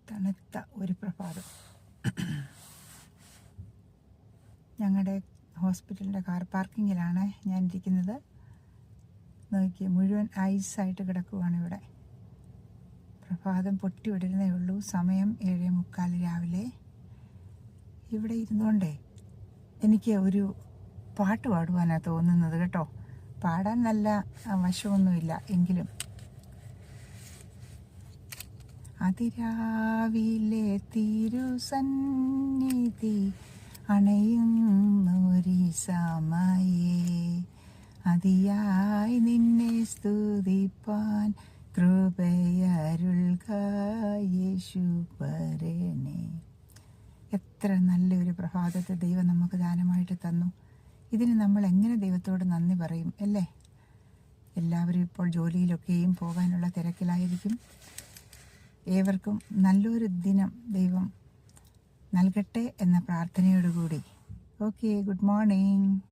തണുത്ത ഒരു പ്രഭാതം. ഞങ്ങളുടെ ഹോസ്പിറ്റലിൻ്റെ കാർ പാർക്കിങ്ങിലാണ് ഞാൻ ഇരിക്കുന്നത്. നോക്കി മുഴുവൻ ഐസായിട്ട് കിടക്കുവാണ് ഇവിടെ. പ്രഭാതം പൊട്ടി വിടരുന്നേ ഉള്ളൂ. സമയം 7:45 രാവിലെ. ഇവിടെ ഇരുന്നുകൊണ്ടേ എനിക്ക് ഒരു പാട്ട് പാടുവാനാണ് തോന്നുന്നത് കേട്ടോ. പാടാൻ നല്ല വശമൊന്നുമില്ല എങ്കിലും അതിരാവിലെ തിരുസന്നിധി അണയുന്നൊരു സമയേ അതിയായി നിന്നെ സ്തുതിപ്പാൻ കൃപയരുൾക യേശുപരനേ. എത്ര നല്ലൊരു പ്രഭാതത്തെ ദൈവം നമുക്ക് ദാനമായിട്ട് തന്നു. ഇതിന് നമ്മൾ എങ്ങനെ ദൈവത്തോട് നന്ദി പറയും അല്ലേ? എല്ലാവരും ഇപ്പോൾ ജോലിയിലൊക്കെയും പോകാനുള്ള തിരക്കിലായിരിക്കും. ഏവർക്കും നല്ലൊരു ദിനം ദൈവം നൽകട്ടെ എന്ന പ്രാർത്ഥനയോടുകൂടി ഓക്കെ, ഗുഡ് മോർണിംഗ്.